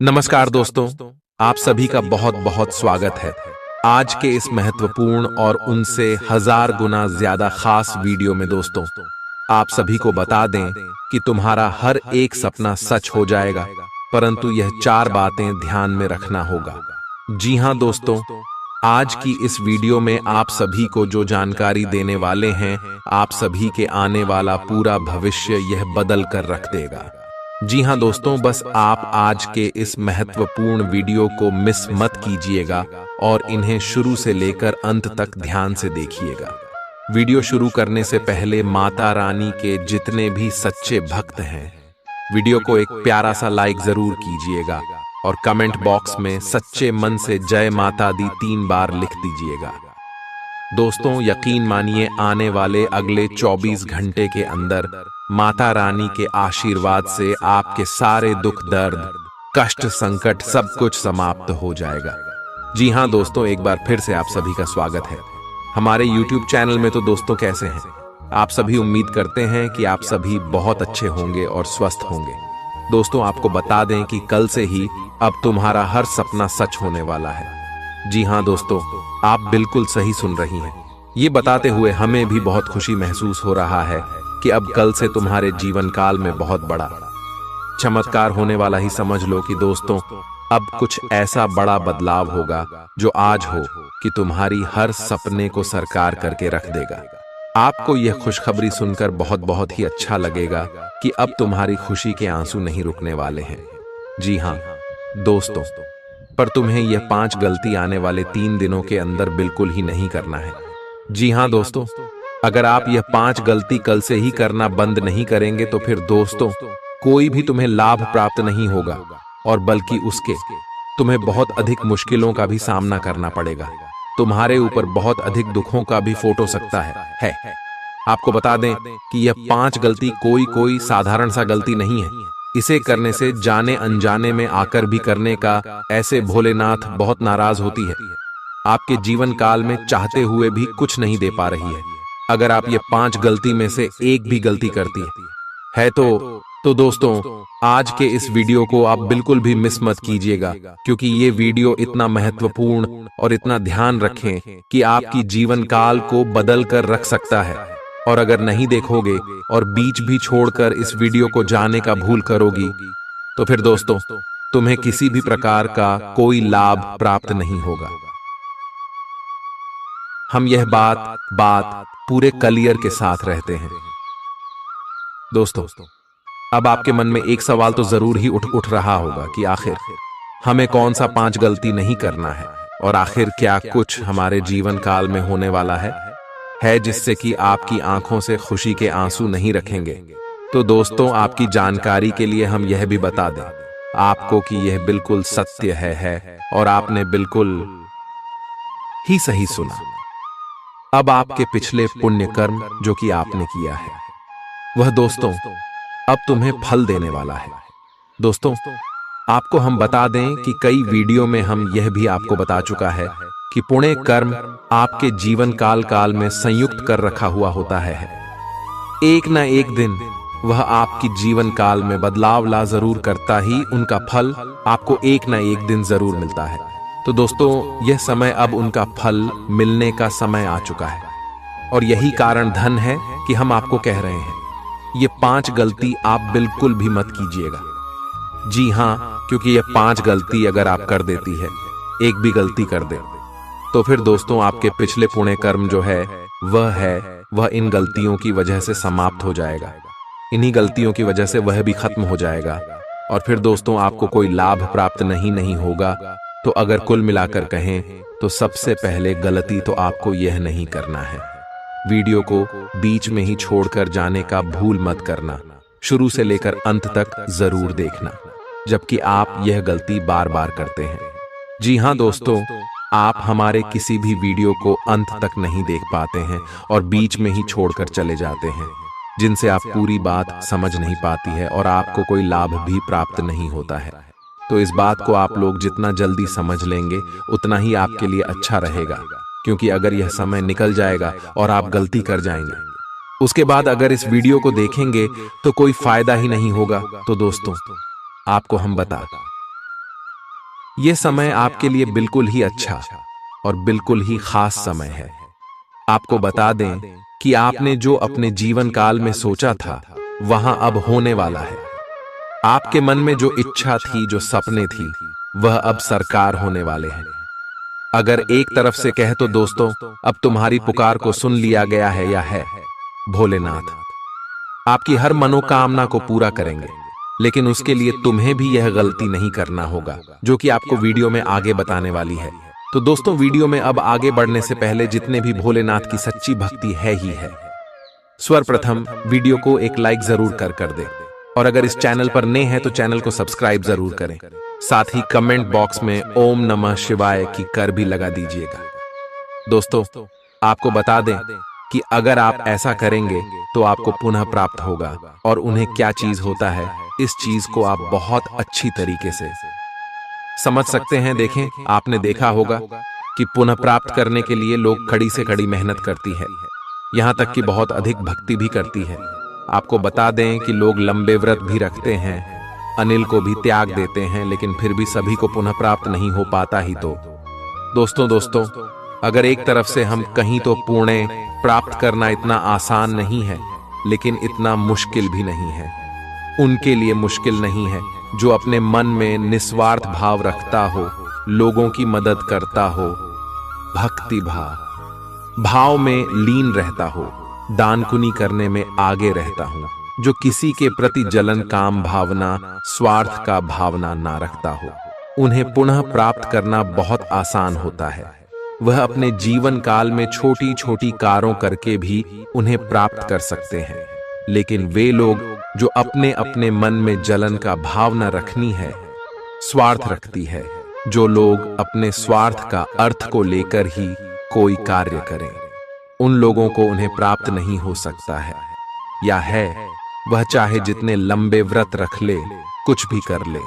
नमस्कार दोस्तों, आप सभी का बहुत बहुत स्वागत है आज के इस महत्वपूर्ण और उनसे 1000 गुना ज्यादा खास वीडियो में। दोस्तों, आप सभी को बता दें कि तुम्हारा हर एक सपना सच हो जाएगा, परंतु यह 4 बातें ध्यान में रखना होगा। जी हां दोस्तों, आज की इस वीडियो में आप सभी को जो जानकारी देने वाले हैं, आप सभी के आने वाला पूरा भविष्य यह बदल कर रख देगा। जी हां दोस्तों, बस आप आज के इस महत्वपूर्ण वीडियो को मिस मत कीजिएगा और इन्हें शुरू से लेकर अंत तक ध्यान से देखिएगा। वीडियो शुरू करने से पहले माता रानी के जितने भी सच्चे भक्त हैं, वीडियो को एक प्यारा सा लाइक जरूर कीजिएगा और कमेंट बॉक्स में सच्चे मन से जय माता दी 3 बार लिख दीजिएगा। दोस्तों, यकीन मानिए, आने वाले अगले 24 घंटे के अंदर माता रानी के आशीर्वाद से आपके सारे दुख दर्द कष्ट संकट सब कुछ समाप्त हो जाएगा। जी हां दोस्तों, एक बार फिर से आप सभी का स्वागत है हमारे YouTube चैनल में। तो दोस्तों, कैसे हैं आप सभी? उम्मीद करते हैं कि आप सभी बहुत अच्छे होंगे और स्वस्थ होंगे। दोस्तों, आपको बता दें कि कल से ही अब तुम्हारा हर सपना सच होने वाला है। जी हां दोस्तों, आप बिल्कुल सही सुन रही हैं। ये बताते हुए हमें भी बहुत खुशी महसूस हो रहा है कि अब कल से तुम्हारे जीवन काल में बहुत बड़ा चमत्कार होने वाला ही समझ लो कि दोस्तों, अब कुछ ऐसा बड़ा बदलाव होगा जो आज हो कि तुम्हारी हर सपने को साकार करके रख देगा। आपको यह खुशखबरी सुनकर बहुत बहुत ही अच्छा लगेगा कि अब तुम्हारी खुशी के आंसू नहीं रुकने वाले हैं। जी हां दोस्तों, पर तुम्हें यह 5 गलती आने वाले 3 दिनों के अंदर बिल्कुल ही नहीं करना है। जी हां दोस्तों, अगर आप यह 5 गलती कल से ही करना बंद नहीं करेंगे तो फिर दोस्तों, कोई भी तुम्हें लाभ प्राप्त नहीं होगा और बल्कि उसके तुम्हें बहुत अधिक मुश्किलों का भी सामना करना पड़ेगा। तुम्हारे ऊपर बहुत अधिक दुखों का भी फोटो सकता है। आपको बता दें कि यह 5 गलती कोई साधारण सा गलती नहीं है। इसे करने से जाने अनजाने में आकर भी करने का ऐसे भोलेनाथ बहुत नाराज होती है। आपके जीवन काल में चाहते हुए भी कुछ नहीं दे पा रही है। अगर आप ये 5 गलती में से एक भी गलती करती है तो दोस्तों, आज के इस वीडियो को आप बिल्कुल भी मिस मत कीजिएगा, क्योंकि ये वीडियो इतना महत्वपूर्ण और इतना ध्यान रखें कि आपकी जीवन काल को बदल कर रख सकता है। और अगर नहीं देखोगे और बीच भी छोड़कर इस वीडियो को जाने का भूल करोगी तो फिर दोस्तों, तुम्हें किसी भी प्रकार का कोई लाभ प्राप्त नहीं होगा। हम यह बात पूरे क्लियर के साथ रहते हैं। दोस्तों, अब आपके मन में एक सवाल तो जरूर ही उठ रहा होगा कि आखिर हमें कौन सा 5 गलती नहीं करना है और आखिर क्या कुछ हमारे जीवन काल में होने वाला है जिससे कि आपकी आंखों से खुशी के आंसू नहीं रखेंगे। तो दोस्तों, आपकी जानकारी के लिए हम यह भी बता दें आपको कि यह बिल्कुल सत्य है और आपने बिल्कुल ही सही सुना। अब आपके पिछले पुण्य कर्म जो कि आपने किया है, वह दोस्तों अब तुम्हें फल देने वाला है। दोस्तों, आपको हम बता दें कि कई वीडियो में हम यह भी आपको बता चुका है कि पुण्य कर्म आपके जीवन काल में संयुक्त कर रखा हुआ होता है। एक न एक दिन वह आपकी जीवन काल में बदलाव ला जरूर करता ही उनका फल आपको एक न एक दिन जरूर मिलता है। तो दोस्तों, यह समय अब उनका फल मिलने का समय आ चुका है और यही कारण धन है कि हम आपको कह रहे हैं ये 5 गलती आप बिल्कुल भी मत कीजिएगा। जी हां, क्योंकि ये 5 गलती अगर आप कर देती है, एक भी गलती कर दे, तो फिर दोस्तों आपके पिछले पुण्य कर्म जो है वह इन गलतियों की वजह से समाप्त हो जाएगा। इन्हीं गलतियों की वजह से वह भी खत्म हो जाएगा और फिर दोस्तों आपको कोई लाभ प्राप्त नहीं होगा। तो अगर कुल मिलाकर कहें तो सबसे पहले गलती तो आपको यह नहीं करना है, वीडियो को बीच में ही छोड़कर जाने का भूल मत करना, शुरू से लेकर अंत तक जरूर देखना, जबकि आप यह गलती बार बार करते हैं। जी हां दोस्तों, आप हमारे किसी भी वीडियो को अंत तक नहीं देख पाते हैं और बीच में ही छोड़कर चले जाते हैं, जिनसे आप पूरी बात समझ नहीं पाती है और आपको कोई लाभ भी प्राप्त नहीं होता है। तो इस बात को आप लोग जितना जल्दी समझ लेंगे उतना ही आपके लिए अच्छा रहेगा, क्योंकि अगर यह समय निकल जाएगा और आप गलती कर जाएंगे, उसके बाद अगर इस वीडियो को देखेंगे तो कोई फायदा ही नहीं होगा। तो दोस्तों, आपको हम बता ये समय आपके लिए बिल्कुल ही अच्छा और बिल्कुल ही खास समय है। आपको बता दें कि आपने जो अपने जीवन काल में सोचा था वहां अब होने वाला है। आपके मन में जो इच्छा थी, जो सपने थी, वह अब साकार होने वाले हैं। अगर एक तरफ से कहे तो दोस्तों, अब तुम्हारी पुकार को सुन लिया गया है या है। भोलेनाथ आपकी हर मनोकामना को पूरा करेंगे, लेकिन उसके लिए तुम्हें भी यह गलती नहीं करना होगा जो कि आपको वीडियो में आगे बताने वाली है। तो दोस्तों, वीडियो में अब आगे बढ़ने से पहले जितने भी भोलेनाथ की सच्ची भक्ति है ही है, सर्वप्रथम वीडियो को एक लाइक जरूर कर दे, और अगर इस चैनल पर नए हैं तो चैनल को सब्सक्राइब जरूर करें। साथ ही कमेंट बॉक्स में ओम नमः शिवाय की कर भी लगा दीजिएगा। दोस्तों, आपको बता दें कि अगर आप ऐसा करेंगे तो आपको पुनः प्राप्त होगा, और उन्हें क्या चीज होता है इस चीज को आप बहुत अच्छी तरीके से समझ सकते हैं। देखें, आपने देखा होगा कि पुनः प्राप्त करने के लिए लोग कड़ी से कड़ी मेहनत करती है, यहां तक कि बहुत अधिक भक्ति भी करती है। आपको बता दें कि लोग लंबे व्रत भी रखते हैं, अनिल को भी त्याग देते हैं, लेकिन फिर भी सभी को पुनः प्राप्त नहीं हो पाता ही। तो दोस्तों, अगर एक तरफ से हम कहीं तो पुण्य प्राप्त करना इतना आसान नहीं है, लेकिन इतना मुश्किल भी नहीं है। उनके लिए मुश्किल नहीं है जो अपने मन में निस्वार्थ भाव रखता हो, लोगों की मदद करता हो, भक्ति भाव में लीन रहता हो, दान पुण्य करने में आगे रहता हूं, जो किसी के प्रति जलन, काम भावना, स्वार्थ का भावना ना रखता हो। उन्हें पुनः प्राप्त करना बहुत आसान होता है। वह अपने जीवन काल में छोटी छोटी कारों करके भी उन्हें प्राप्त कर सकते हैं, लेकिन वे लोग जो अपने अपने मन में जलन का भाव न रखनी है, स्वार्थ रखती है, जो लोग अपने स्वार्थ का अर्थ को लेकर ही कोई कार्य करें, उन लोगों को उन्हें प्राप्त नहीं हो सकता है, या है वह चाहे जितने लंबे व्रत रख ले, कुछ भी कर ले,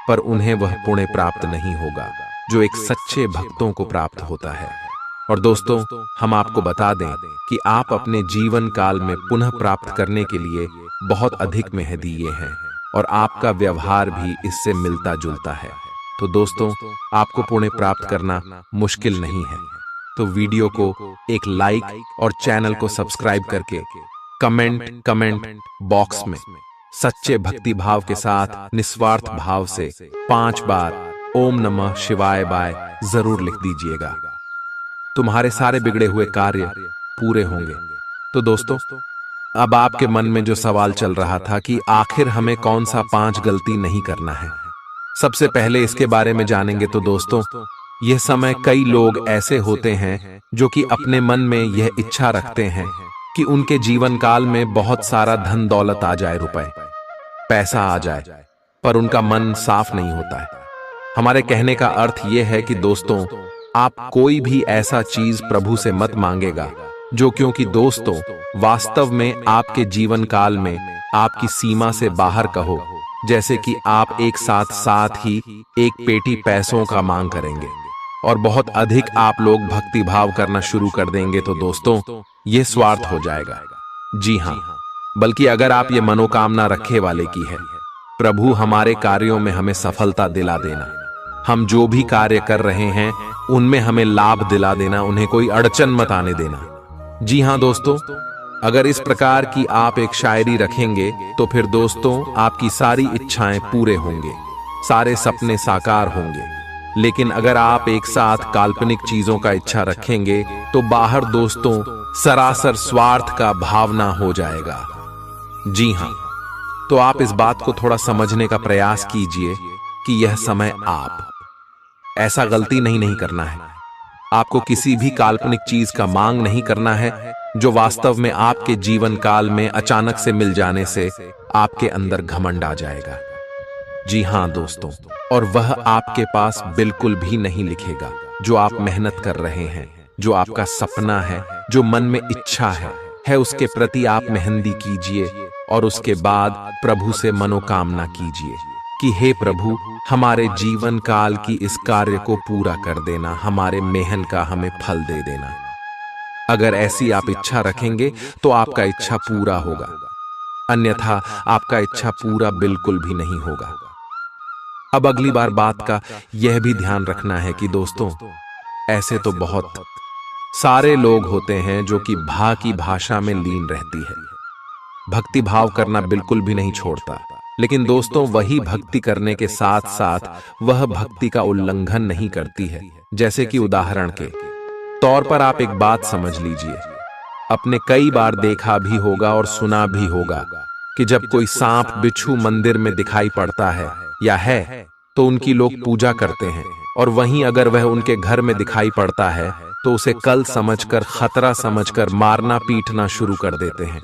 पर उन्हें वह पुण्य प्राप्त नहीं होगा जो एक सच्चे भक्तों को प्राप्त होता है। और दोस्तों, हम आपको बता दें कि आप अपने जीवन काल में पुनः प्राप्त करने के लिए बहुत अधिक मेहनत दिए हैं, और आपका व्यवहार भी इससे मिलता जुलता है। तो दोस्तों, आपको पुण्य प्राप्त करना मुश्किल नहीं है। तो वीडियो को एक लाइक और चैनल को सब्सक्राइब करके कमेंट बॉक्स में सच्चे भक्ति भाव के साथ निस्वार्थ भाव से 5 बार ओम नमः शिवाय बाय जरूर लिख दीजिएगा। तुम्हारे सारे बिगड़े हुए कार्य पूरे होंगे। तो दोस्तों, अब आपके मन में जो सवाल चल रहा था कि आखिर हमें कौन सा 5 गलती नहीं करना है, सबसे पहले इसके बारे में जानेंगे। तो दोस्तों, यह समय कई लोग ऐसे होते हैं जो कि अपने मन में यह इच्छा रखते हैं कि उनके जीवन काल में बहुत सारा धन दौलत आ जाए, रुपए पैसा आ जाए, पर उनका मन साफ नहीं होता है। हमारे कहने का अर्थ यह है कि दोस्तों, आप कोई भी ऐसा चीज प्रभु से मत मांगेगा जो, क्योंकि दोस्तों वास्तव में आपके जीवन काल में आपकी सीमा से बाहर कहो, जैसे कि आप एक साथ ही एक पेटी पैसों का मांग करेंगे और बहुत अधिक आप लोग भक्ति भाव करना शुरू कर देंगे। तो दोस्तों, ये स्वार्थ हो जाएगा। जी हाँ, बल्कि अगर आप ये मनोकामना रखे वाले की है, प्रभु हमारे कार्यों में हमें सफलता दिला देना, हम जो भी कार्य कर रहे हैं उनमें हमें लाभ दिला देना, उन्हें कोई अड़चन मत आने देना। जी हाँ दोस्तों, अगर इस प्रकार की आप एक शायरी रखेंगे तो फिर दोस्तों आपकी सारी इच्छाएं पूरे होंगे, सारे सपने साकार होंगे। लेकिन अगर आप एक साथ काल्पनिक चीजों का इच्छा रखेंगे तो बाहर दोस्तों सरासर स्वार्थ का भावना हो जाएगा। जी हाँ, तो आप इस बात को थोड़ा समझने का प्रयास कीजिए कि यह समय आप ऐसा गलती नहीं करना है। आपको किसी भी काल्पनिक चीज का मांग नहीं करना है जो वास्तव में आपके जीवन काल में अचानक से मिल जाने से आपके अंदर घमंड आ जाएगा। जी हाँ दोस्तों, और वह आपके पास बिल्कुल भी नहीं लिखेगा जो आप मेहनत कर रहे हैं, जो आपका सपना है, जो मन में इच्छा है उसके प्रति आप मेहंदी कीजिए और उसके बाद प्रभु से मनोकामना कीजिए कि हे प्रभु, हमारे जीवन काल की इस कार्य को पूरा कर देना, हमारे मेहनत का हमें फल दे देना। अगर ऐसी आप इच्छा रखेंगे तो आपका इच्छा पूरा होगा, अन्यथा आपका इच्छा पूरा बिल्कुल भी नहीं होगा। अब अगली बार बात का यह भी ध्यान रखना है कि दोस्तों, ऐसे तो बहुत सारे लोग होते हैं जो कि भा की भाषा में लीन रहती है, भक्ति भाव करना बिल्कुल भी नहीं छोड़ता, लेकिन दोस्तों वही भक्ति करने के साथ साथ वह भक्ति का उल्लंघन नहीं करती है। जैसे कि उदाहरण के तौर पर आप एक बात समझ लीजिए, आपने कई बार देखा भी होगा और सुना भी होगा कि जब कोई सांप बिच्छू मंदिर में दिखाई पड़ता है या है तो उनकी लोग पूजा करते हैं, और वहीं अगर वह उनके घर में दिखाई पड़ता है तो उसे कल समझकर, खतरा समझकर मारना पीटना शुरू कर देते हैं,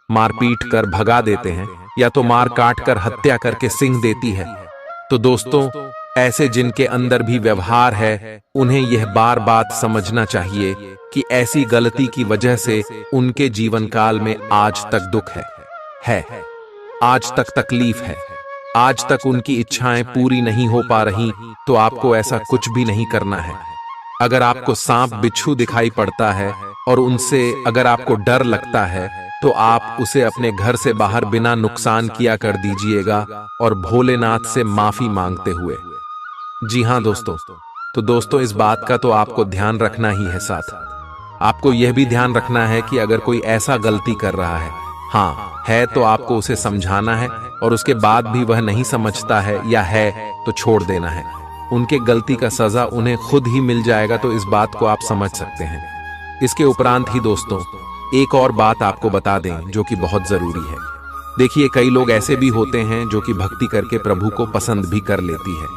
मार पीट कर भगा देते हैं, या तो मार काट कर हत्या करके सिंह देती है। तो दोस्तों, ऐसे जिनके अंदर भी व्यवहार है, उन्हें यह बार बात समझना चाहिए कि ऐसी गलती की वजह से उनके जीवन काल में आज तक दुख है, आज तक तकलीफ है, आज तक उनकी इच्छाएं पूरी नहीं हो पा रही। तो आपको ऐसा कुछ भी नहीं करना है। अगर आपको सांप बिच्छू दिखाई पड़ता है और उनसे अगर आपको डर लगता है तो आप उसे अपने घर से बाहर बिना नुकसान किया कर दीजिएगा, और भोलेनाथ से माफी मांगते हुए। जी हां दोस्तों, तो दोस्तों इस बात का तो आपको ध्यान रखना ही है। साथ आपको यह भी ध्यान रखना है कि अगर कोई ऐसा गलती कर रहा है, है तो आपको उसे समझाना है, और उसके बाद भी वह नहीं समझता है या है तो छोड़ देना है। उनके गलती का सजा उन्हें खुद ही मिल जाएगा, तो इस बात को आप समझ सकते हैं। इसके उपरांत ही दोस्तों एक और बात आपको बता दें जो कि बहुत जरूरी है। देखिए, कई लोग ऐसे भी होते हैं जो कि भक्ति करके प्रभु को पसंद भी कर लेती है,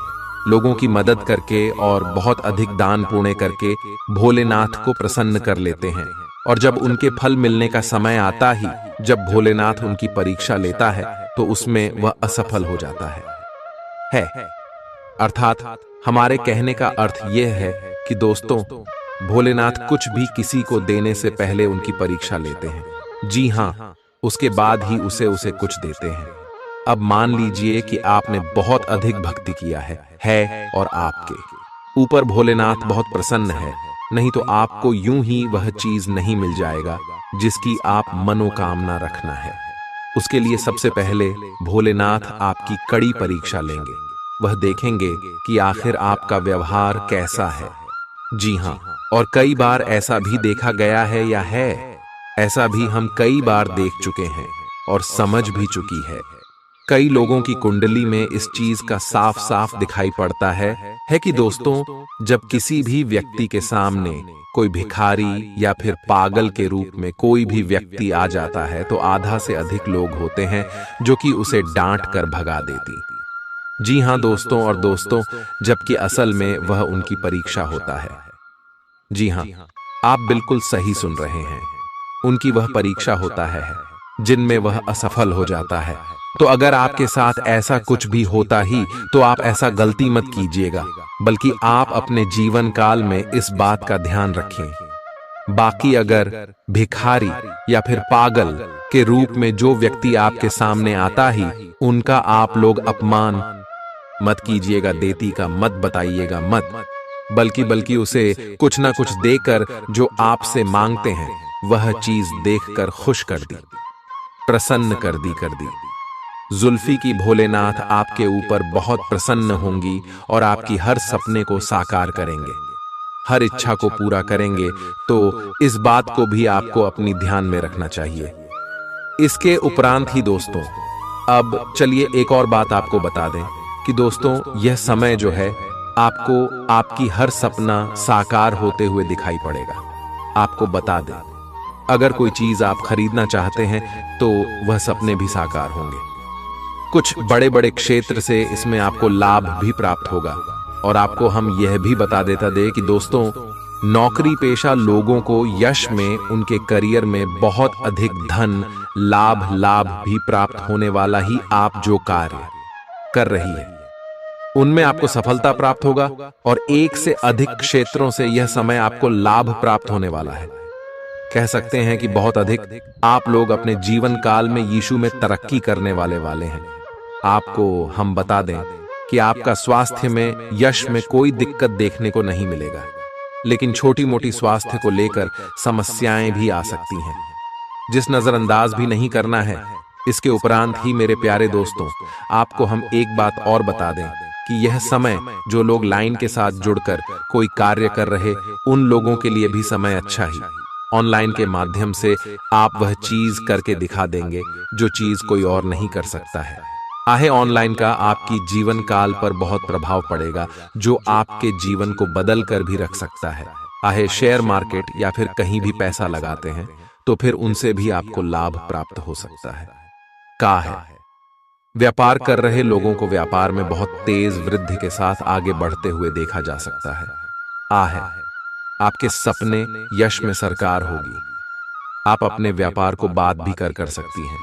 लोगों की मदद करके और बहुत अधिक दान पुण्य करके भोलेनाथ को प्रसन्न कर लेते हैं, और जब उनके फल मिलने का समय आता ही, जब भोलेनाथ उनकी परीक्षा लेता है तो उसमें वह असफल हो जाता है। अर्थात हमारे कहने का अर्थ यह है कि दोस्तों, भोलेनाथ कुछ भी किसी को देने से पहले उनकी परीक्षा लेते हैं। जी हां, उसके बाद ही उसे कुछ देते हैं। अब मान लीजिए कि आपने बहुत अधिक भक्ति किया है और आपके ऊपर भोलेनाथ बहुत प्रसन्न है, नहीं तो आपको यूं ही वह चीज नहीं मिल जाएगा जिसकी आप मनोकामना रखना है। उसके लिए सबसे पहले भोलेनाथ आपकी कड़ी परीक्षा लेंगे। वह देखेंगे कि आखिर आपका व्यवहार कैसा है। जी हां, और कई बार ऐसा भी देखा गया है या है, ऐसा भी हम कई बार देख चुके हैं और समझ भी चुकी है। कई लोगों की कुंडली में इस चीज का साफ साफ दिखाई पड़ता है कि दोस्तों, जब किसी भी व्यक्ति के सामने कोई भिखारी या फिर पागल के रूप में कोई भी व्यक्ति आ जाता है तो आधा से अधिक लोग होते हैं जो कि उसे डांट कर भगा देती। जी हां दोस्तों, और दोस्तों, जबकि असल में वह उनकी परीक्षा होता है। जी हां, आप बिल्कुल सही सुन रहे हैं, उनकी वह परीक्षा होता है जिनमें वह असफल हो जाता है। तो अगर आपके साथ ऐसा कुछ भी होता ही तो आप ऐसा गलती मत कीजिएगा, बल्कि आप अपने जीवन काल में इस बात का ध्यान रखें। बाकी अगर भिखारी या फिर पागल के रूप में जो व्यक्ति आपके सामने आता ही, उनका आप लोग अपमान मत कीजिएगा, देती का मत बताइएगा मत, बल्कि उसे कुछ ना कुछ देकर जो आपसे मांगते हैं वह चीज देखकर खुश कर दी, प्रसन्न कर दी। जुल्फी की भोलेनाथ आपके ऊपर बहुत प्रसन्न होंगी और आपकी हर सपने को साकार करेंगे, हर इच्छा को पूरा करेंगे। तो इस बात को भी आपको अपनी ध्यान में रखना चाहिए। इसके उपरांत ही दोस्तों, अब चलिए एक और बात आपको बता दें कि दोस्तों, यह समय जो है आपको आपकी हर सपना साकार होते हुए दिखाई पड़ेगा। आपको बता दें, अगर कोई चीज आप खरीदना चाहते हैं तो वह सपने भी साकार होंगे। कुछ बड़े बड़े क्षेत्र से इसमें आपको लाभ भी प्राप्त होगा। और आपको हम यह भी बता देता दे कि दोस्तों, नौकरी पेशा लोगों को यश में, उनके करियर में बहुत अधिक धन लाभ भी प्राप्त होने वाला ही आप जो कार्य कर रही है उनमें आपको सफलता प्राप्त होगा, और एक से अधिक क्षेत्रों से यह समय आपको लाभ प्राप्त होने वाला है। कह सकते हैं कि बहुत अधिक आप लोग अपने जीवन काल में यीशु में तरक्की करने वाले हैं। आपको हम बता दें कि आपका स्वास्थ्य में, यश में कोई दिक्कत देखने को नहीं मिलेगा, लेकिन छोटी मोटी स्वास्थ्य को लेकर समस्याएं भी आ सकती हैं, जिस नजरअंदाज भी नहीं करना है। इसके उपरांत ही मेरे प्यारे दोस्तों, आपको हम एक बात और बता दें कि यह समय जो लोग लाइन के साथ जुड़कर कोई कार्य कर रहे, उन लोगों के लिए भी समय अच्छा ही। ऑनलाइन के माध्यम से आप वह चीज करके दिखा देंगे जो चीज कोई और नहीं कर सकता है। आहे ऑनलाइन का आपकी जीवन काल पर बहुत प्रभाव पड़ेगा, जो आपके जीवन को बदल कर भी रख सकता है। आहे शेयर मार्केट या फिर कहीं भी पैसा लगाते हैं तो फिर उनसे भी आपको लाभ प्राप्त हो सकता है। का है व्यापार कर रहे लोगों को व्यापार में बहुत तेज वृद्धि के साथ आगे बढ़ते हुए देखा जा सकता है। आ है आपके सपने यश में सरकार होगी। आप अपने व्यापार को बात भी कर सकती हैं।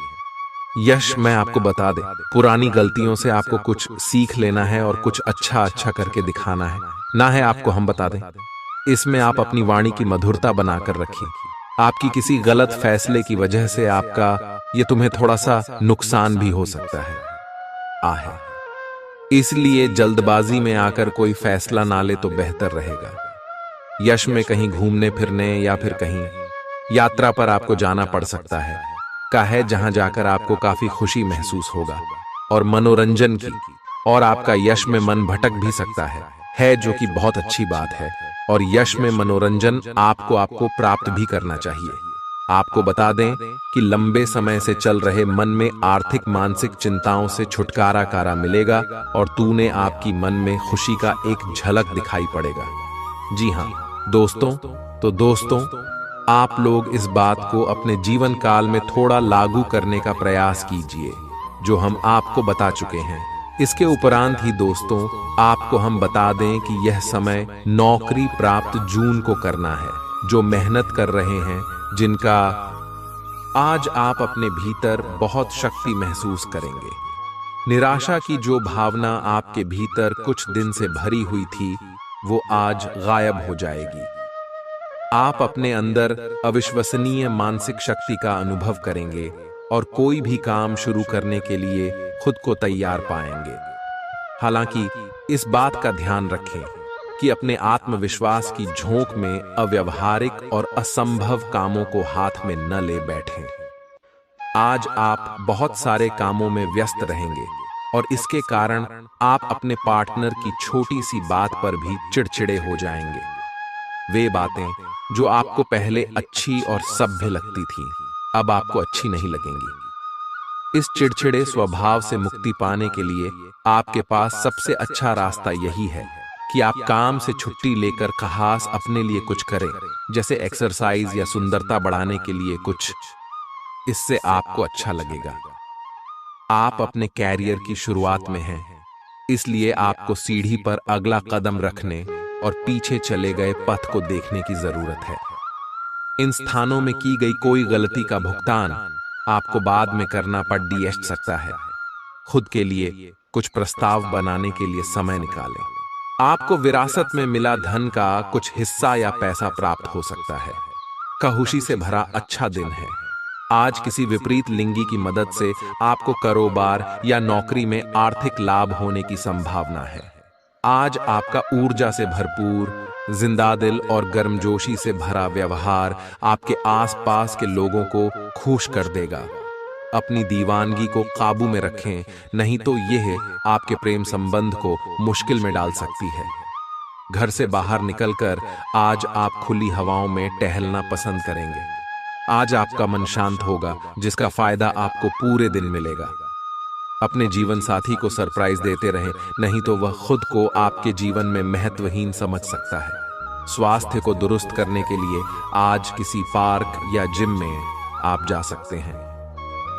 यश मैं आपको बता दें, पुरानी गलतियों से आपको कुछ सीख लेना है और कुछ अच्छा करके दिखाना है, ना है आपको हम बता दें। इसमें आप अपनी वाणी की मधुरता बनाकर रखें। आपकी किसी गलत फैसले की वजह से आपका ये तुम्हें थोड़ा सा नुकसान भी हो सकता है। आहे इसलिए जल्दबाजी में आकर कोई फैसला ना ले तो बेहतर रहेगा। यश में कहीं घूमने फिरने या फिर कहीं यात्रा पर आपको जाना पड़ सकता है, का है जहां जाकर आपको काफी खुशी महसूस होगा और मनोरंजन की, और आपका यश में मन भटक भी सकता है जो कि बहुत अच्छी बात है। और यश में मनोरंजन आपको प्राप्त भी करना चाहिए। आपको बता दें कि लंबे समय से चल रहे मन में आर्थिक मानसिक चिंताओं से छुटकारा मिलेगा और तूने आपकी मन में खुशी का एक झलक दिखाई पड़ेगा। जी हाँ दोस्तों, आप लोग इस बात को अपने जीवन काल में थोड़ा लागू करने का प्रयास कीजिए, जो हम आपको बता चुके हैं। इसके उपरांत ही दोस्तों, आपको हम बता दें कि यह समय नौकरी प्राप्त जून को करना है। जो मेहनत कर रहे हैं, जिनका आज आप अपने भीतर बहुत शक्ति महसूस करेंगे। निराशा की जो भावना आपके भीतर कुछ दिन से भरी हुई थी, वो आज गायब हो जाएगी। आप अपने अंदर अविश्वसनीय मानसिक शक्ति का अनुभव करेंगे और कोई भी काम शुरू करने के लिए खुद को तैयार पाएंगे। हालांकि इस बात का ध्यान रखें कि अपने आत्मविश्वास की झोंक में अव्यावहारिक और असंभव कामों को हाथ में न ले बैठें। आज आप बहुत सारे कामों में व्यस्त रहेंगे और इसके कारण आप अपने पार्टनर की छोटी सी बात पर भी चिड़चिड़े हो जाएंगे। वे बातें जो आपको पहले अच्छी और सभ्य लगती थीं, अब आपको अच्छी नहीं लगेंगी। इस चिड़चिड़े स्वभाव से मुक्ति पाने के लिए आपके पास सबसे अच्छा रास्ता यही है कि आप काम से छुट्टी लेकर खास अपने लिए कुछ करें, जैसे एक्सरसाइज या सुंदरता बढ़ाने के लिए कुछ। इससे आपको अच्छा लगेगा। आप अपने कैरियर की शुरुआत में हैं, इसलिए आपको सीढ़ी पर अगला कदम रखने और पीछे चले गए पथ को देखने की जरूरत है। इन स्थानों में की गई कोई गलती का भुगतान आपको बाद में करना पड़ सकता है। खुद के लिए कुछ प्रस्ताव बनाने के लिए समय निकालें। आपको विरासत में मिला धन का कुछ हिस्सा या पैसा प्राप्त हो सकता है। खुशी से भरा अच्छा दिन है। आज किसी विपरीत लिंगी की मदद से आपको कारोबार या नौकरी में आर्थिक लाभ होने की संभावना है। आज आपका ऊर्जा से भरपूर, जिंदा दिल और गर्मजोशी से भरा व्यवहार आपके आसपास के लोगों को खुश कर देगा। अपनी दीवानगी को काबू में रखें, नहीं तो यह आपके प्रेम संबंध को मुश्किल में डाल सकती है। घर से बाहर निकलकर आज आप खुली हवाओं में टहलना पसंद करेंगे। आज आपका मन शांत होगा, जिसका फायदा आपको पूरे दिन मिलेगा। अपने जीवन साथी को सरप्राइज देते रहें, नहीं तो वह खुद को आपके जीवन में महत्वहीन समझ सकता है। स्वास्थ्य को दुरुस्त करने के लिए आज किसी पार्क या जिम में आप जा सकते हैं।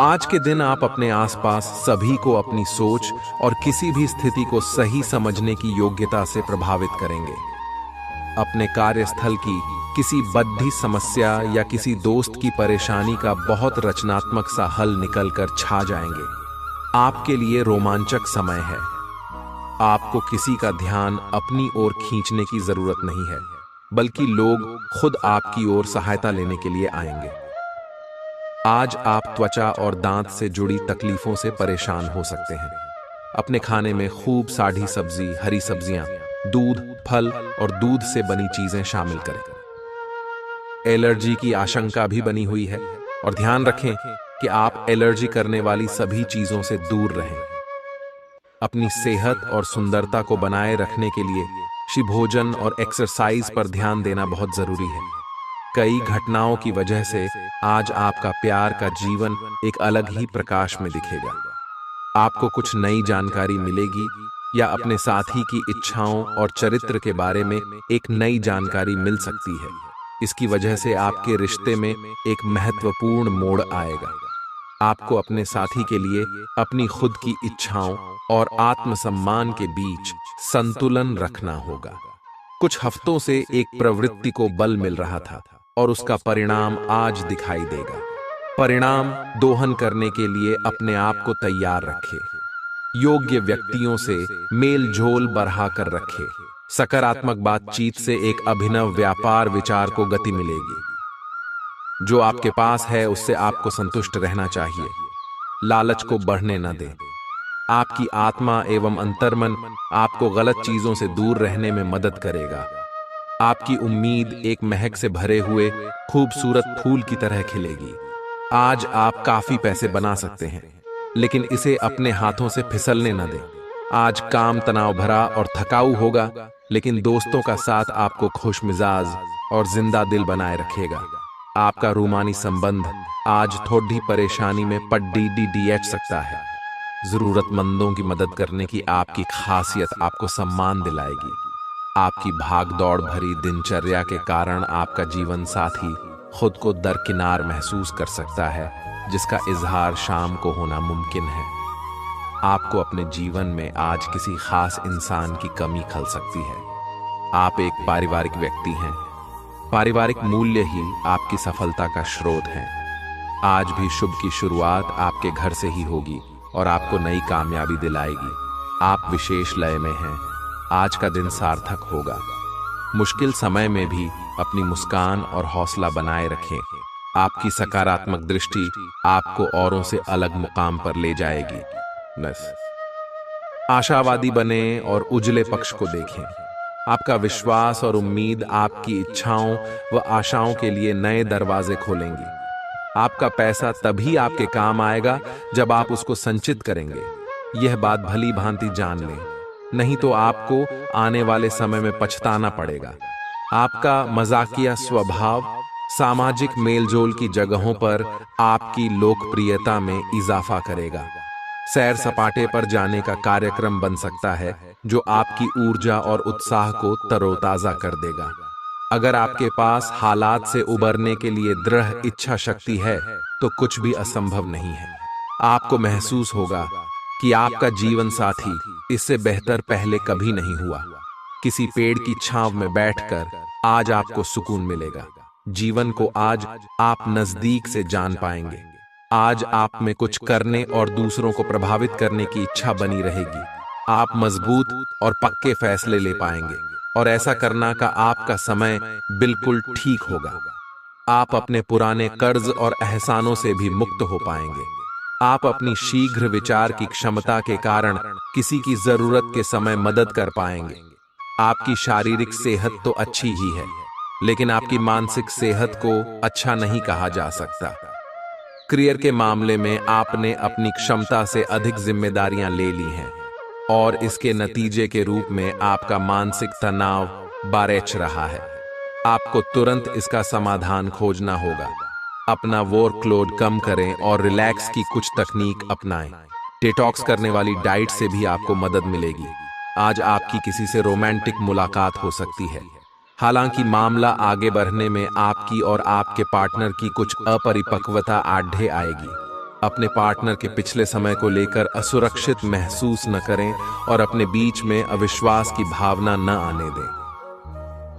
आज के दिन आप अपने आसपास सभी को अपनी सोच और किसी भी स्थिति को सही समझने की योग्यता से प्रभावित करेंगे। अपने कार्यस्थल की किसी बद्धी समस्या या किसी दोस्त की परेशानी का बहुत रचनात्मक सा हल निकलकर छा जाएंगे। आपके लिए रोमांचक समय है। आपको किसी का ध्यान अपनी ओर खींचने की जरूरत नहीं है, बल्कि लोग खुद आपकी ओर सहायता लेने के लिए आएंगे। आज आप त्वचा और दांत से जुड़ी तकलीफों से परेशान हो सकते हैं। अपने खाने में खूब साड़ी सब्जी, हरी सब्जियां, दूध, फल और दूध से बनी चीजें शामिल करें। एलर्जी की आशंका भी बनी हुई है और ध्यान रखें कि आप एलर्जी करने वाली सभी चीजों से दूर रहें। अपनी सेहत और सुंदरता को बनाए रखने के लिए भोजन और एक्सरसाइज पर ध्यान देना बहुत जरूरी है। कई घटनाओं की वजह से आज आपका प्यार का जीवन एक अलग ही प्रकाश में दिखेगा। आपको कुछ नई जानकारी मिलेगी या अपने साथी की इच्छाओं और चरित्र के बारे में एक नई जानकारी मिल सकती है। इसकी वजह से आपके रिश्ते में एक महत्वपूर्ण मोड़ आएगा। आपको अपने साथी के लिए अपनी खुद की इच्छाओं और आत्मसम्मान के बीच संतुलन रखना होगा। कुछ हफ्तों से एक प्रवृत्ति को बल मिल रहा था और उसका परिणाम आज दिखाई देगा। परिणाम दोहन करने के लिए अपने आप को तैयार रखें। योग्य व्यक्तियों से मेल झोल बढ़ा कर रखें। सकारात्मक बातचीत से एक अभिनव व्यापार विचार को गति मिलेगी। जो आपके पास है उससे आपको संतुष्ट रहना चाहिए। लालच को बढ़ने न दें। आपकी आत्मा एवं अंतर्मन आपको गलत चीजों से दूर रहने में मदद करेगा। आपकी उम्मीद एक महक से भरे हुए खूबसूरत फूल की तरह खिलेगी। आज आप काफी पैसे बना सकते हैं, लेकिन इसे अपने हाथों से फिसलने न दें। आज काम तनाव भरा और थकाऊ होगा, लेकिन दोस्तों का साथ आपको खुशमिजाज और जिंदा दिल बनाए रखेगा। आपका रूमानी संबंध आज थोड़ी परेशानी में पड़ सकता है। जरूरतमंदों की मदद करने की आपकी खासियत आपको सम्मान दिलाएगी। आपकी भागदौड़ भरी दिनचर्या के कारण आपका जीवन साथी खुद को दरकिनार महसूस कर सकता है, जिसका इजहार शाम को होना मुमकिन है। आपको अपने जीवन में आज किसी खास इंसान की कमी खल सकती है। आप एक पारिवारिक व्यक्ति हैं। पारिवारिक मूल्य ही आपकी सफलता का स्रोत है। आज भी शुभ की शुरुआत आपके घर से ही होगी और आपको नई कामयाबी दिलाएगी। आप विशेष लय में हैं। आज का दिन सार्थक होगा। मुश्किल समय में भी अपनी मुस्कान और हौसला बनाए रखें। आपकी सकारात्मक दृष्टि आपको औरों से अलग मुकाम पर ले जाएगी। आशावादी बने और उजले पक्ष को देखें। आपका विश्वास और उम्मीद आपकी इच्छाओं व आशाओं के लिए नए दरवाजे खोलेंगी। आपका पैसा तभी आपके काम आएगा जब आप उसको संचित करेंगे। यह बात भली भांति जान लें, नहीं तो आपको आने वाले समय में पछताना पड़ेगा। आपका मजाकिया स्वभाव सामाजिक मेलजोल की जगहों पर आपकी लोकप्रियता में इजाफा करेगा। सैर सपाटे पर जाने का कार्यक्रम बन सकता है, जो आपकी ऊर्जा और उत्साह को तरोताजा कर देगा। अगर आपके पास हालात से उबरने के लिए दृढ़ इच्छा शक्ति है, तो कुछ भी असंभव नहीं है। आपको महसूस होगा कि आपका जीवन साथी इससे बेहतर पहले कभी नहीं हुआ। किसी पेड़ की छांव में बैठकर आज आपको सुकून मिलेगा। जीवन को आज आप नजदीक से जान पाएंगे। आज आप में कुछ करने और दूसरों को प्रभावित करने की इच्छा बनी रहेगी। आप मजबूत और पक्के फैसले ले पाएंगे और ऐसा करना का आपका समय बिल्कुल ठीक होगा। आप अपने पुराने कर्ज और एहसानों से भी मुक्त हो पाएंगे। आप अपनी शीघ्र विचार की क्षमता के कारण किसी की जरूरत के समय मदद कर पाएंगे। आपकी शारीरिक सेहत तो अच्छी ही है, लेकिन आपकी मानसिक सेहत को अच्छा नहीं कहा जा सकता। करियर के मामले में आपने अपनी क्षमता से अधिक जिम्मेदारियां ले ली हैं और इसके नतीजे के रूप में आपका मानसिक तनाव बारेच रहा है। आपको तुरंत इसका समाधान खोजना होगा। अपना वर्कलोड कम करें और रिलैक्स की कुछ तकनीक अपनाएं। डिटॉक्स करने वाली डाइट से भी आपको मदद मिलेगी। आज आपकी किसी से रोमांटिक मुलाकात हो सकती है। हालांकि मामला आगे बढ़ने में आपकी और आपके पार्टनर की कुछ अपरिपक्वता आढ़े आएगी। अपने पार्टनर के पिछले समय को लेकर असुरक्षित महसूस न करें और अपने बीच में अविश्वास की भावना न आने दें।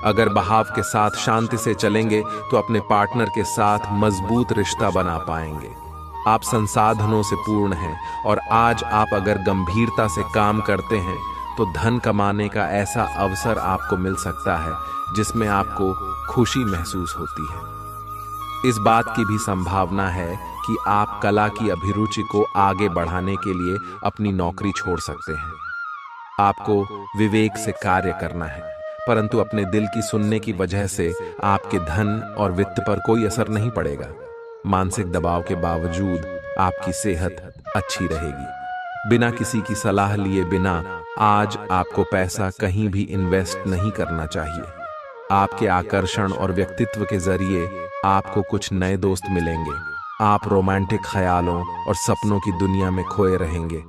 अगर बहाव के साथ शांति से चलेंगे तो अपने पार्टनर के साथ मजबूत रिश्ता बना पाएंगे। आप संसाधनों से पूर्ण हैं और आज आप अगर गंभीरता से काम करते हैं तो धन कमाने का ऐसा अवसर आपको मिल सकता है जिसमें आपको खुशी महसूस होती है। इस बात की भी संभावना है कि आप कला की अभिरुचि को आगे बढ़ाने के लिए अपनी नौकरी छोड़ सकते हैं। आपको विवेक से कार्य करना है, परंतु अपने दिल की सुनने की वजह से आपके धन और वित्त पर कोई असर नहीं पड़ेगा। मानसिक दबाव के बावजूद आपकी सेहत अच्छी रहेगी। बिना किसी की सलाह लिए बिना आज आपको पैसा कहीं भी इन्वेस्ट नहीं करना चाहिए। आपके आकर्षण और व्यक्तित्व के जरिए आपको कुछ नए दोस्त मिलेंगे। आप रोमांटिक ख्यालों और सपनों की दुनिया में खोए रहेंगे।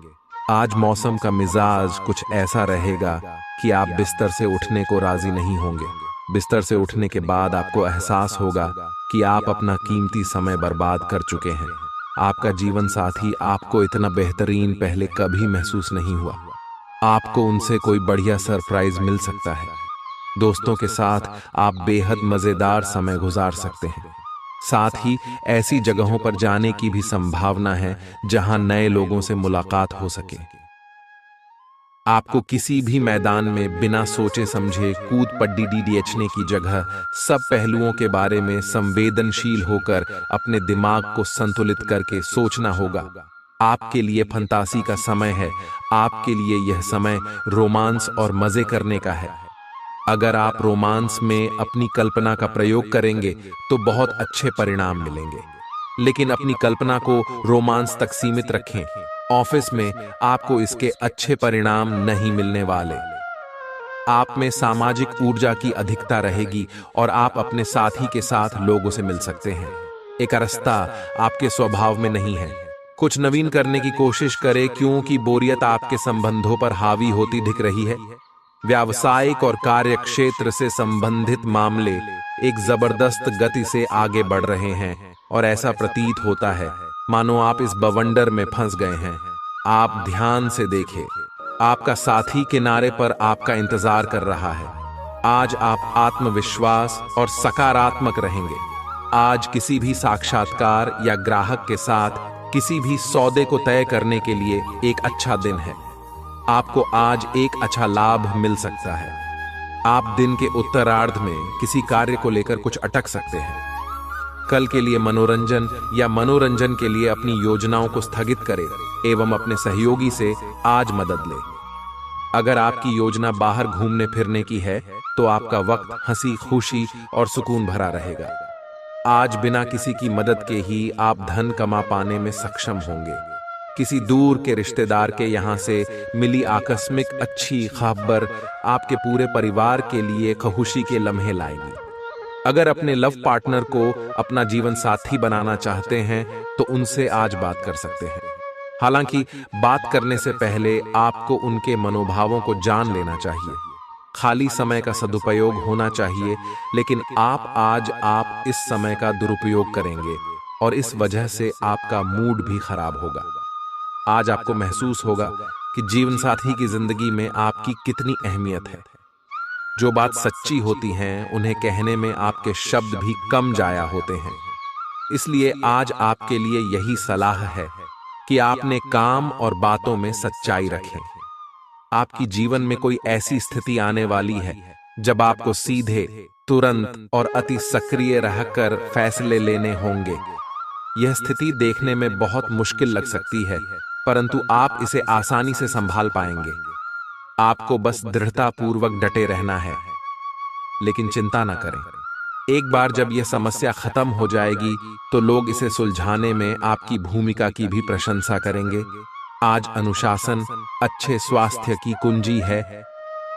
आज मौसम का मिजाज कुछ ऐसा रहेगा कि आप बिस्तर से उठने को राजी नहीं होंगे। बिस्तर से उठने के बाद आपको एहसास होगा कि आप अपना कीमती समय बर्बाद कर चुके हैं। आपका जीवन साथी आपको इतना बेहतरीन पहले कभी महसूस नहीं हुआ। आपको उनसे कोई बढ़िया सरप्राइज मिल सकता है। दोस्तों के साथ आप बेहद मजेदार समय गुजार सकते हैं। साथ ही ऐसी जगहों पर जाने की भी संभावना है जहां नए लोगों से मुलाकात हो सके। आपको किसी भी मैदान में बिना सोचे समझे कूद पड्डी डीडीएचने की जगह सब पहलुओं के बारे में संवेदनशील होकर अपने दिमाग को संतुलित करके सोचना होगा। आपके लिए फंतासी का समय है। आपके लिए यह समय रोमांस और मजे करने का है। अगर आप रोमांस में अपनी कल्पना का प्रयोग करेंगे तो बहुत अच्छे परिणाम मिलेंगे, लेकिन अपनी कल्पना को रोमांस तक सीमित रखें। ऑफिस में आपको इसके अच्छे परिणाम नहीं मिलने वाले। आप में सामाजिक ऊर्जा की अधिकता रहेगी और आप अपने साथी के साथ लोगों से मिल सकते हैं। एकरसता आपके स्वभाव में नहीं है। कुछ नवीन करने की कोशिश करें क्योंकि बोरियत आपके संबंधों पर हावी होती दिख रही है। व्यावसायिक और कार्य क्षेत्र से संबंधित मामले एक जबरदस्त गति से आगे बढ़ रहे हैं और ऐसा प्रतीत होता है मानो आप इस बवंडर में फंस गए हैं। आप ध्यान से देखें, आपका साथी किनारे पर आपका इंतजार कर रहा है। आज आप आत्मविश्वास और सकारात्मक रहेंगे। आज किसी भी साक्षात्कार या ग्राहक के साथ किसी भी सौदे को तय करने के लिए एक अच्छा दिन है। आपको आज एक अच्छा लाभ मिल सकता है। आप दिन के उत्तरार्ध में किसी कार्य को लेकर कुछ अटक सकते हैं। कल के लिए मनोरंजन या मनोरंजन के लिए अपनी योजनाओं को स्थगित करें एवं अपने सहयोगी से आज मदद लें। अगर आपकी योजना बाहर घूमने फिरने की है तो आपका वक्त हंसी खुशी और सुकून भरा रहेगा। आज बिना किसी की मदद के ही आप धन कमा पाने में सक्षम होंगे। किसी दूर के रिश्तेदार के यहाँ से मिली आकस्मिक अच्छी खबर आपके पूरे परिवार के लिए खुशी के लम्हे लाएगी। अगर अपने लव पार्टनर को अपना जीवन साथी बनाना चाहते हैं तो उनसे आज बात कर सकते हैं। हालांकि बात करने से पहले आपको उनके मनोभावों को जान लेना चाहिए। खाली समय का सदुपयोग होना चाहिए, लेकिन आप इस समय का दुरुपयोग करेंगे और इस वजह से आपका मूड भी खराब होगा। आज आपको महसूस होगा कि जीवन साथी की जिंदगी में आपकी कितनी अहमियत है। जो बात सच्ची होती हैं उन्हें कहने में आपके शब्द भी कम जाया होते हैं। इसलिए आज आपके लिए यही सलाह है कि आपने काम और बातों में सच्चाई रखें। आपकी जीवन में कोई ऐसी स्थिति आने वाली है जब आपको सीधे, तुरंत और अति सक्रिय रहकर फैसले लेने होंगे। यह स्थिति देखने में बहुत मुश्किल लग सकती है, परंतु आप इसे आसानी से संभाल पाएंगे। आपको बस दृढ़ता पूर्वक डटे रहना है, लेकिन चिंता न करें। एक बार जब यह समस्या खत्म हो जाएगी तो लोग इसे सुलझाने में आपकी भूमिका की भी प्रशंसा करेंगे। आज अनुशासन अच्छे स्वास्थ्य की कुंजी है।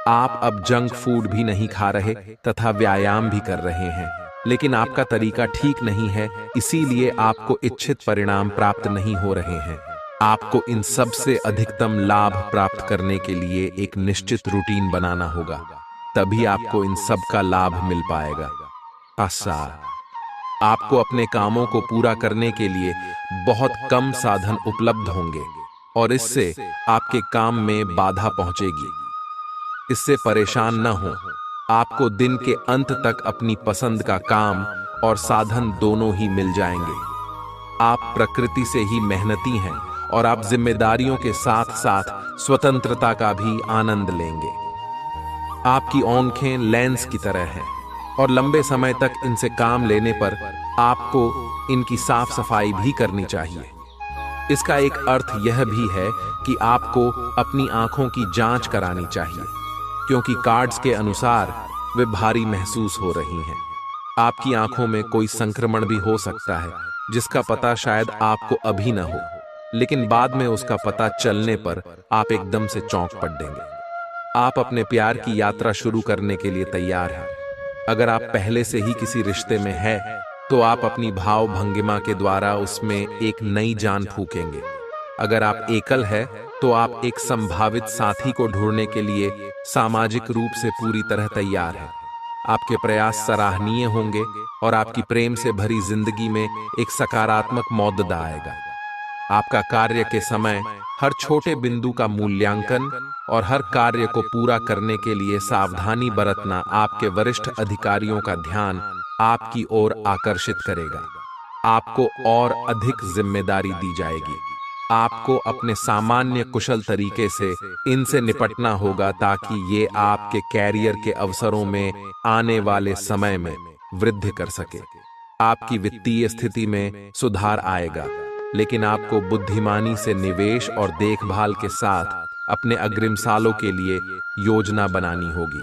आप अब जंक फूड भी नहीं खा रहे तथा व्यायाम भी कर रहे हैं, लेकिन आपका तरीका ठीक नहीं है, इसीलिए आपको इच्छित परिणाम प्राप्त नहीं हो रहे हैं। आपको इन सब से अधिकतम लाभ प्राप्त करने के लिए एक निश्चित रूटीन बनाना होगा, तभी आपको इन सब का लाभ मिल पाएगा। आपको अपने कामों को पूरा करने के लिए बहुत कम साधन उपलब्ध होंगे और इससे आपके काम में बाधा पहुंचेगी। इससे परेशान न हो। आपको दिन के अंत तक अपनी पसंद का काम और साधन दोनों ही मिल जाएंगे। आप प्रकृति से ही मेहनती हैं और आप जिम्मेदारियों के साथ साथ स्वतंत्रता का भी आनंद लेंगे। आपकी आंखें लेंस की तरह हैं और लंबे समय तक इनसे काम लेने पर आपको इनकी साफ सफाई भी करनी चाहिए। इसका एक अर्थ यह भी है कि आपको अपनी आंखों की जांच करानी चाहिए, क्योंकि कार्ड्स के अनुसार वे भारी महसूस हो रही हैं। आपकी आंखों में कोई संक्रमण भी हो सकता है जिसका पता शायद आपको अभी न हो। लेकिन बाद में उसका पता चलने पर आप एकदम से चौंक पड़ेंगे। आप अपने प्यार की यात्रा शुरू करने के लिए तैयार हैं। अगर आप पहले से ही किसी रिश्ते में हैं, तो आप अपनी भाव भंगिमा के द्वारा उसमें एक नई जान फूकेंगे। अगर आप एकल है, तो आप एक संभावित साथी को ढूंढने के लिए सामाजिक रूप से पूरी तरह तैयार हैं। आपके प्रयास सराहनीय होंगे और आपकी प्रेम से भरी जिंदगी में एक सकारात्मक मौद्दा आएगा। आपका कार्य के समय हर छोटे बिंदु का मूल्यांकन और हर कार्य को पूरा करने के लिए सावधानी बरतना आपके वरिष्ठ अधिकारियों का ध्यान आपकी ओर आकर्षित करेगा। आपको और अधिक जिम्मेदारी दी जाएगी। आपको अपने सामान्य कुशल तरीके से इनसे निपटना होगा ताकि ये आपके कैरियर के अवसरों में आने वाले समय में वृद्धि कर सके। आपकी वित्तीय स्थिति में सुधार आएगा, लेकिन आपको बुद्धिमानी से निवेश और देखभाल के साथ अपने अग्रिम सालों के लिए योजना बनानी होगी।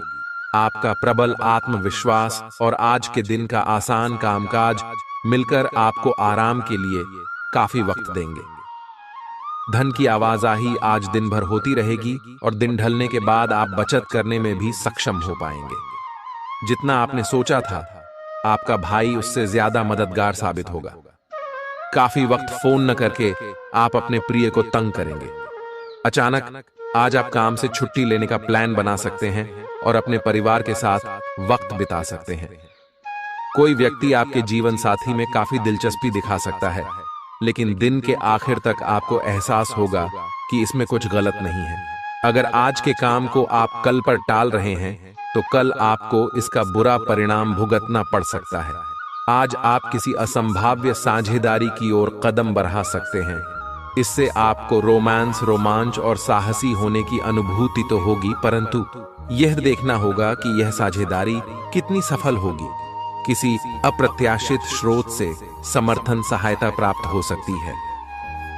आपका प्रबल आत्मविश्वास और आज के दिन का आसान कामकाज मिलकर आपको आराम के लिए काफी वक्त देंगे। धन की आवाजाही आज दिन भर होती रहेगी और दिन ढलने के बाद आप बचत करने में भी सक्षम हो पाएंगे। जितना आपने सोचा था, आपका भाई उससे ज्यादा मददगार साबित होगा। काफी वक्त फोन न करके आप अपने प्रिय को तंग करेंगे। अचानक आज आप काम से छुट्टी लेने का प्लान बना सकते हैं और अपने परिवार के साथ वक्त बिता सकते हैं। कोई व्यक्ति आपके जीवन साथी में काफी दिलचस्पी दिखा सकता है, लेकिन दिन के आखिर तक आपको एहसास होगा कि इसमें कुछ गलत नहीं है। अगर आज के काम को आप कल पर टाल रहे हैं, तो कल आपको इसका बुरा परिणाम भुगतना पड़ सकता है। आज आप किसी असंभाव्य साझेदारी की ओर कदम बढ़ा सकते हैं। इससे आपको रोमांच और साहसी होने की अनुभूति तो होगी, परंतु यह देखना होगा कि यह साझेदारी कितनी सफल होगी। किसी अप्रत्याशित स्रोत से समर्थन सहायता प्राप्त हो सकती है।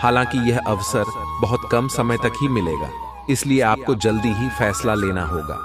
हालांकि यह अवसर बहुत कम समय तक ही मिलेगा, इसलिए आपको जल्दी ही फैसला लेना होगा।